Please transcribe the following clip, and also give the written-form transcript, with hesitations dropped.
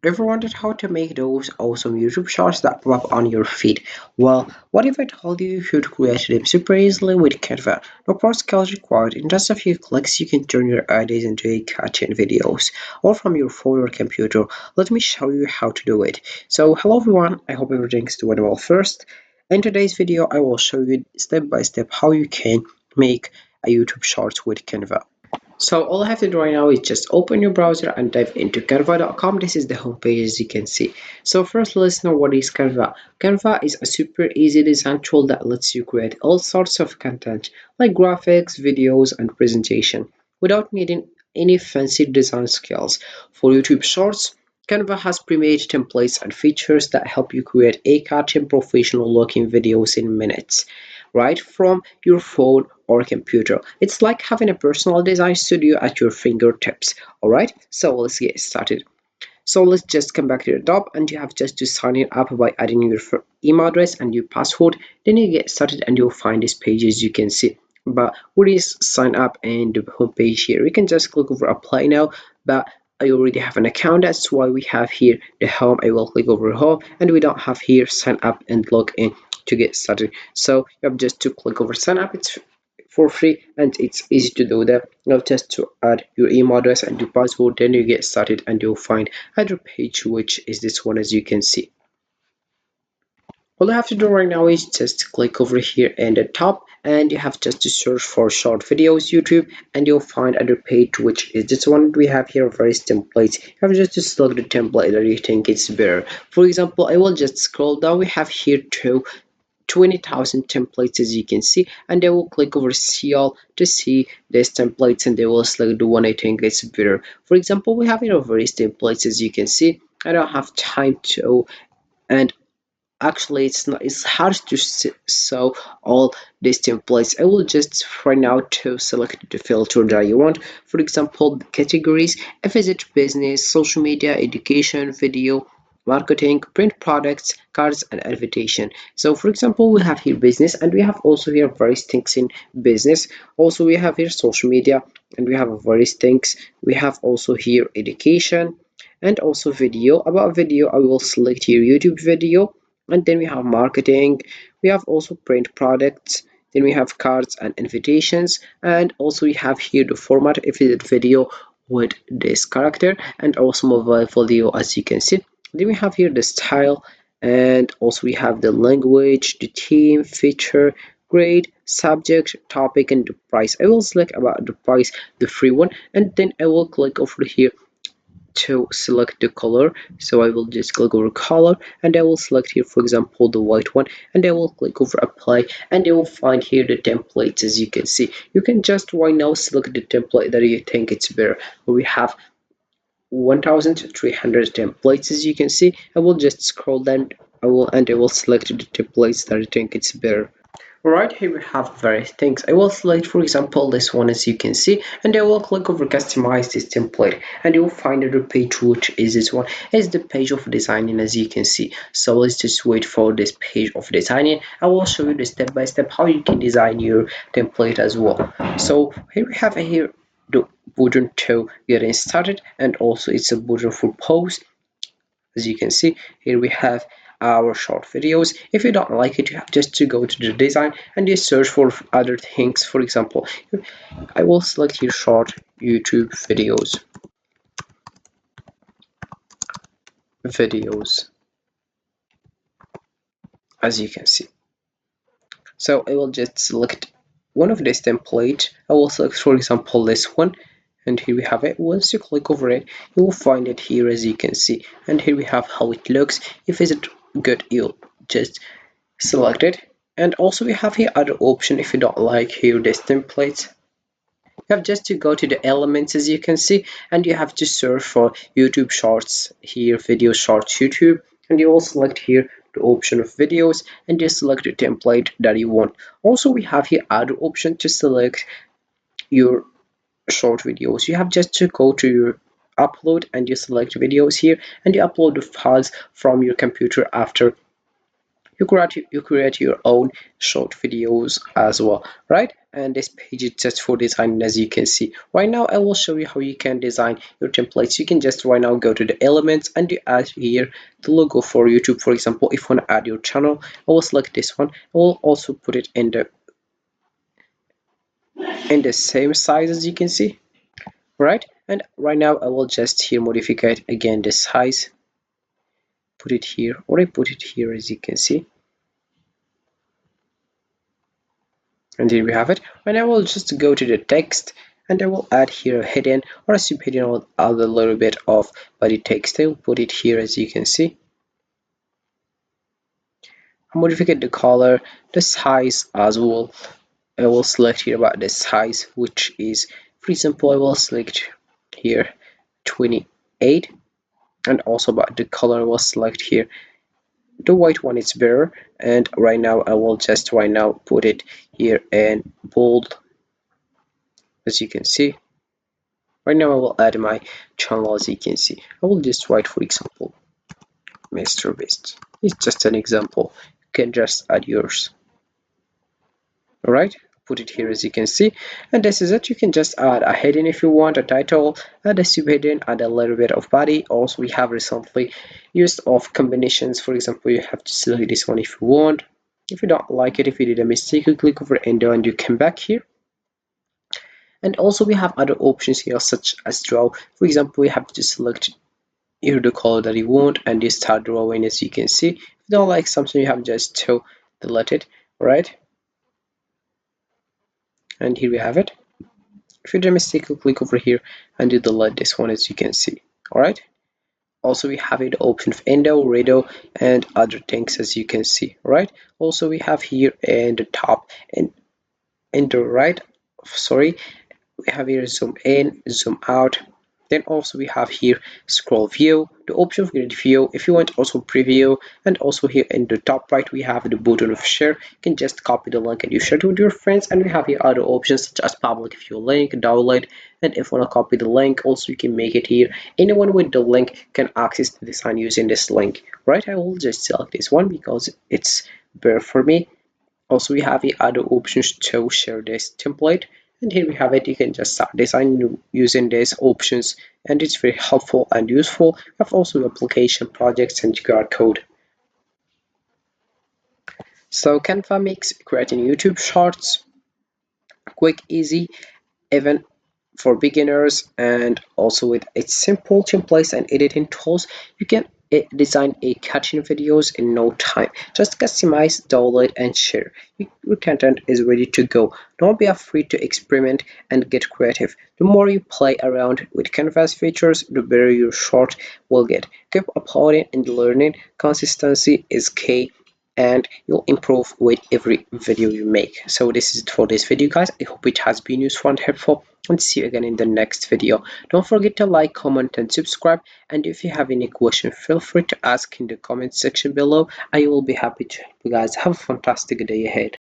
Ever wondered how to make those awesome YouTube shorts that pop up on your feed? Well, what if I told you could create them super easily with Canva? No pro skills required. In just a few clicks, you can turn your ideas into a cartoon videos, all from your phone or computer. Let me show you how to do it. So, hello everyone. I hope everything's doing well. First, in today's video, I will show you step by step how you can make a YouTube shorts with Canva. So all I have to do right now is just open your browser and type into canva.com. This is the homepage as you can see. So first let's know what is Canva. Canva is a super easy design tool that lets you create all sorts of content like graphics, videos, and presentation without needing any fancy design skills. For YouTube Shorts, Canva has pre-made templates and features that help you create a cartoon professional looking videos in minutes right from your phone or computer. It's like having a personal design studio at your fingertips. Alright, so let's get started. So let's just come back to the top and you have just to sign it up by adding your email address and your password. Then you get started and you'll find this page as you can see. But what is sign up and the home page here? You can just click over apply now, but I already have an account. That's why we have here the home. I will click over home and we don't have here sign up and log in to get started. So you have just to click over sign up. It's for free and it's easy to do that. Now just to add your email address and your password, then you get started and you'll find other page, which is this one as you can see. All you have to do right now is just click over here in the top and you have just to search for short videos YouTube and you'll find other page, which is this one. We have here various templates. You have just to select the template that you think is better. For example, I will just scroll down. We have here 20,000 templates as you can see, and I will click over see all to see these templates and they will select the one I think is better. For example, we have here various templates as you can see. I don't have time to, and actually it's hard to show all these templates. I will just right now to select the filter that you want. For example, the categories, if it's business, social media, education, video, marketing, print products, cards, and invitation. So for example, we have here business and we have also here various things in business. Also we have here social media and we have various things. We have also here education and also video. About video, I will select here YouTube video, and then we have marketing. We have also print products, then we have cards and invitations, and also we have here the format if it's video with this character, and also mobile video as you can see. Then we have here the style, and also we have the language, the theme, feature, grade, subject, topic, and the price. I will select about the price, the free one, and then I will click over here to select the color. So I will just click over color and I will select here for example the white one, and I will click over apply and I will find here the templates. As you can see, you can just right now select the template that you think it's better. We have 1300 templates as you can see. I will just scroll down. I will select the templates that I think it's better. Right here we have various things. I will select for example this one as you can see, and I will click over customize this template and you will find the page, which is this one is the page of designing as you can see. So let's just wait for this page of designing. I will show you the step by step how you can design your template as well. So here we have here the button to getting started, and also it's a button for post. As you can see here we have our short videos. If you don't like it, you have just to go to the design and you search for other things. For example, I will select here short YouTube videos as you can see. So I will just select one of these template. I will select for example this one, and here we have it. Once you click over it, you will find it here as you can see, and here we have how it looks. If it's good, you'll just select it. And also we have here other option. If you don't like here this template, you have just to go to the elements as you can see, and you have to search for YouTube shorts here, video shorts YouTube, and you will select here the option of videos and you select the template that you want. Also we have here other option to select your short videos. You have just to go to your upload and you select videos here and you upload the files from your computer. After you create your own short videos as well, right? and this page is just for design. As you can see right now, I will show you how you can design your templates. You can just right now go to the elements and you add here the logo for YouTube. For example, if you want to add your channel, I will select this one. I will also put it in the same size as you can see, right? And right now I will just here modify it again, the size, put it here, or I put it here, as you can see. And here we have it. And I will just go to the text and I will add here a heading or a subheading. I will add a little bit of body text. I will put it here, as you can see. I modify the color, the size as well. I will select here about the size, which is, for example, I will select here 28, and also about the color I will select here the white one is better. And right now I will just right now put it here in bold, as you can see. Right now I will add my channel. As you can see, I will just write, for example, Mr. Beast. It's just an example. You can just add yours. Alright, put it here, as you can see, and this is it. You can just add a heading if you want, a title, add a subheading, add a little bit of body. Also, we have recently used of combinations. For example, you have to select this one if you want. If you don't like it, if you did a mistake, you click over endo and you come back here. And also we have other options here, such as draw. For example, you have to select here the color that you want and you start drawing. As you can see, if you don't like something, you have just to delete it, right? And here we have it. If you do a mistake, you click over here and you delete this one, as you can see. Alright. Also, we have the option of endo, radio, and other things, as you can see. Right. Also, we have here in the top and in the right, sorry, we have here zoom in, zoom out. Then also we have here scroll view, the option of grid view if you want, also preview. And also here in the top right we have the button of share. You can just copy the link and you share it with your friends. And we have here other options such as public view link, download, and if you want to copy the link, also you can make it here. Anyone with the link can access the design using this link, right? I will just select this one because it's better for me. Also, we have the other options to share this template, and here we have it. You can just start design using these options, and it's very helpful and useful. We have also application projects and QR code. So Canva makes creating YouTube shorts quick, easy, even for beginners, and also with its simple templates and editing tools, you can design a catching videos in no time. Just customize, download, and share. Your content is ready to go. Don't be afraid to experiment and get creative. The more you play around with Canvas features, the better your short will get. Keep uploading and learning. Consistency is key, and you'll improve with every video you make. So this is it for this video, guys. I hope it has been useful and helpful, and see you again in the next video. Don't forget to like, comment, and subscribe. And if you have any question, feel free to ask in the comment section below. I will be happy to help you guys. Have a fantastic day ahead.